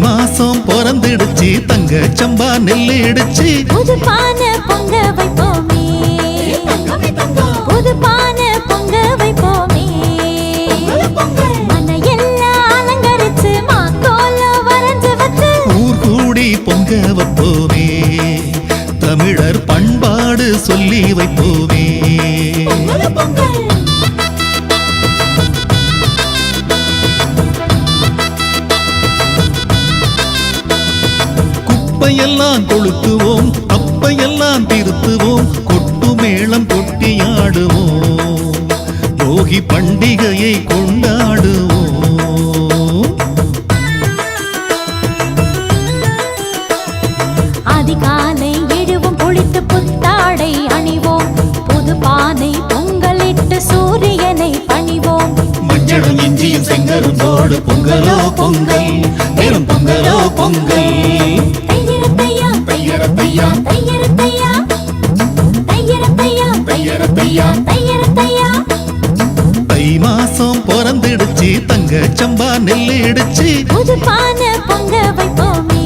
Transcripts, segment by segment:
மாசம் பிறந்துடுச்சு தங்க சம்பா நெல்லு இடிச்சு புது பானை பொங்க வைப்போமே புது பானை பொங்க வைப்போமே மனையெல்லாம் அலங்கரிச்சு மாக்கோலம் வரைஞ்சு வச்சு ஊர் கூடி பொங்க வைப்போமே தமிழர் பண்பாடு சொல்லி வைப்போமே குப்பையெல்லாம் கொளுத்துவோம் அப்பையெல்லாம் திருத்துவோம் கொட்டு மேளம் கொட்டியாடுவோம் போகி பண்டிகையை கொண்டாடுவோம் அதிகாலை எழுவும் பொழித்து புத்தாடை அணிவோம் புது பானை பொங்கலிட்டு சூரியனை பணிவோம் மஞ்சளும் இஞ்சியும் செங்கரும் தோடு பொங்கலோ பொங்கல் வெறும் பொங்கலோ பொங்கல் தை மாசம் பிறந்துடுச்சு தங்க சம்பா நெல்லு இடிச்சு புது பானை பொங்க வைப்போமே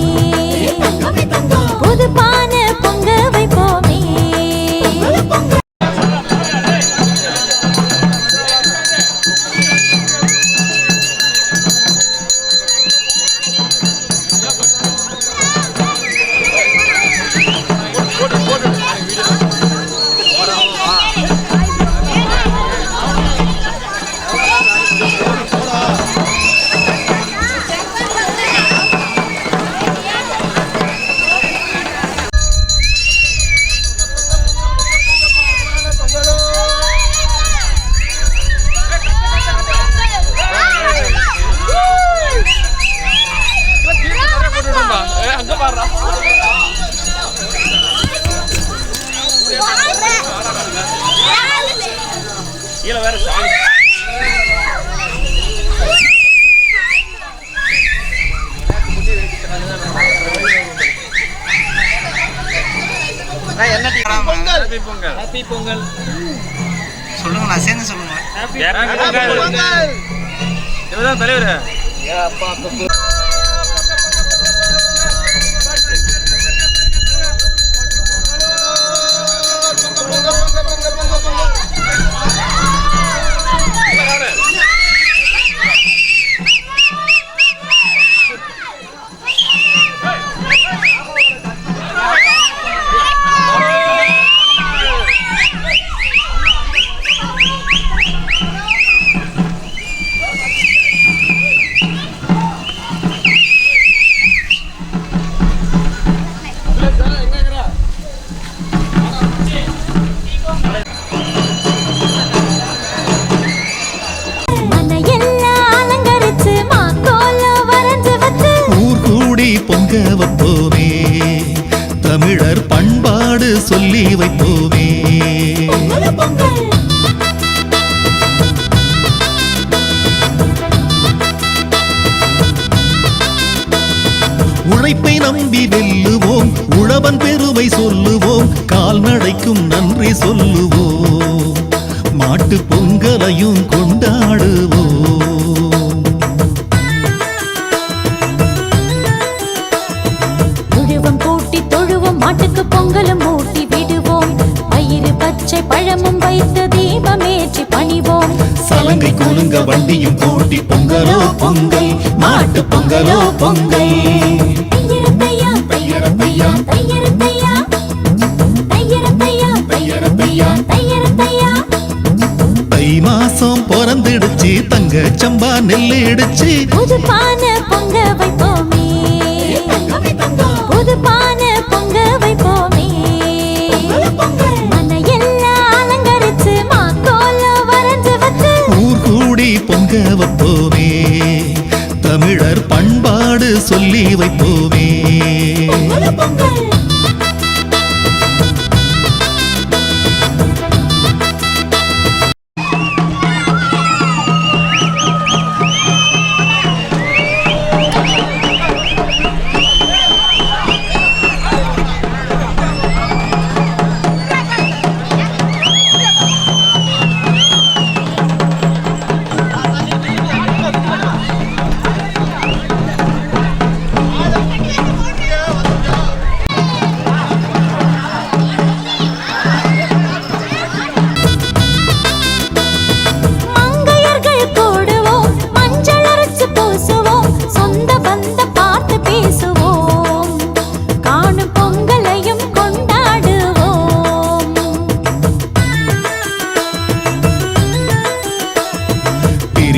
புது பானை பொங்க வைப்போமே ஹாப்பி பொங்கல் சொல்லுங்க சேர்ந்து சொல்லுங்க இவதான் தலைவர் பொங்க வைப்போமே தமிழர் பண்பாடு சொல்லி வைப்போமே உழைப்பை நம்பி வெல்லுவோம் உழவன் பெருமை சொல்லுவோம் கால்நடைக்கும் நன்றி சொல்லுவோம் மாட்டு பொங்கலையும் கொண்டாடுவோம் மாட்டுக்கு பொங்கலும் ஊட்டி விடுவோம் பயிறு பச்சை பழமும் வைத்து தீபமேற்றி பணிவோம் சலங்கை குலுங்க வண்டியும் கூட்டி பொங்கலோ பொங்கல் மாட்டு பொங்கலோ பொங்கல் தை மாசம் பிறந்துடுச்சு தங்க சம்பா நெல்லு இடிச்சு புது பானை பொங்க வைப்போமே புது பானை பொங்க வைப்போமே மனையெல்லாம் அலங்கரிச்சு மாக்கோலம் வரைஞ்சு வச்சு ஊர் கூடி பொங்க வைப்போமே தமிழர் பண்பாடு சொல்லி வைப்போமே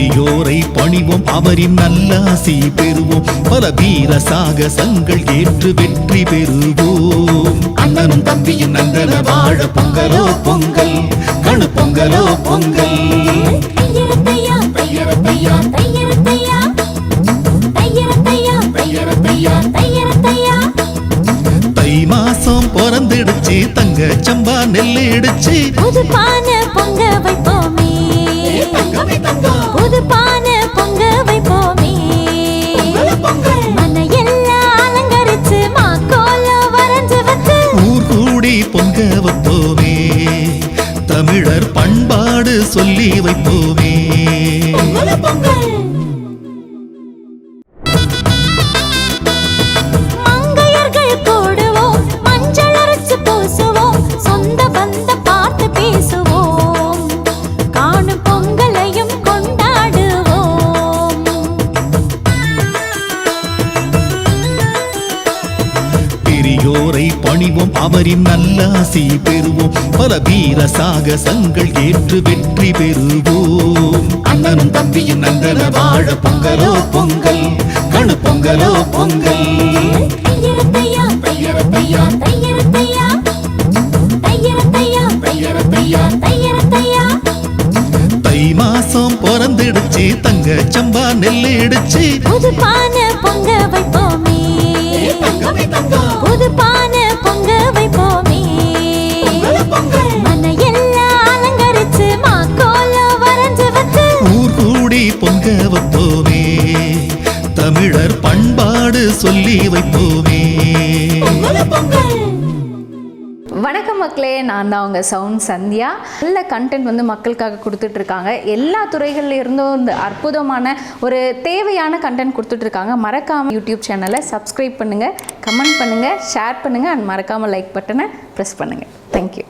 பெரியோரை பணிவோம் அவரின் நல்லாசி பெறுவோம் பல வீர சாகசங்கள் ஏற்று வெற்றி பெறுவோம் அண்ணனும் தம்பியும் நந்தன வாழ பொங்கலோ பொங்கல் கணு பொங்கலோ பொங்கல் தையரத்தையா தையரத்தையா தையரத்தையா தையரத்தையா தையரத்தையா தையரத்தையா தை மாசம் பிறந்துடுச்சு தங்க சம்பா நெல் இடிச்சு புது பானை பொங்க வைப்போமே புது பானை பொங்க வைப்போமே மனையெல்லாம் அலங்கரிச்சு மாக்கோலம் வரைஞ்சு வச்சு ஊர் கூடி பொங்க வைப்போமே தமிழர் பண்பாடு சொல்லி வைப்போமே மங்கையர்கள் கூடுவோம் மஞ்சள் அரைச்சு பூசுவோம் சொந்த பந்த பார்த்து பேசுவோம் காணும் பொங்கலையும் கொண்டாடுவோம் பெரியோரை பணிவோம் அவரின் நல்லாசி பெறுவோம் பல வீர சாகசங்கள் ஏற்று வெற்றி பெறுவோம் அண்ணனும் தம்பியும் நந்தன வாழ பொங்கலோ பொங்கல் கணு பொங்கலோ பொங்கல் தையரத்தையா தையரத்தையா தையரத்தையா தையரத்தையா தையரத்தையா தையரத்தையா தை மாசம் பிறந்துடுச்சு தங்க சம்பா நெல் இடிச்சு புது பானை பொங்க வைப்போமே புது பானை பொங்க வைப்போமே மனையெல்லாம் அலங்கரிச்சு மாக்கோலம் வரைஞ்சு வச்சு ஊர் கூடி பொங்க வைப்போமே தமிழர் பண்பாடு சொல்லி வைப்போமே வணக்கம் மக்களே, நான் தான் உங்கள் சவுண்ட் சந்தியா. நல்ல கண்டென்ட் வந்து மக்களுக்காக கொடுத்துட்ருக்காங்க. எல்லா துறைகள்ல இருந்தும் இந்த அற்புதமான ஒரு தேவையான கண்டென்ட் கொடுத்துட்ருக்காங்க. மறக்காமல் யூடியூப் சேனலை சப்ஸ்கிரைப் பண்ணுங்கள், கமெண்ட் பண்ணுங்கள், ஷேர் பண்ணுங்கள் அண்ட் மறக்காமல் லைக் பட்டனை ப்ரெஸ் பண்ணுங்கள். தேங்க்யூ.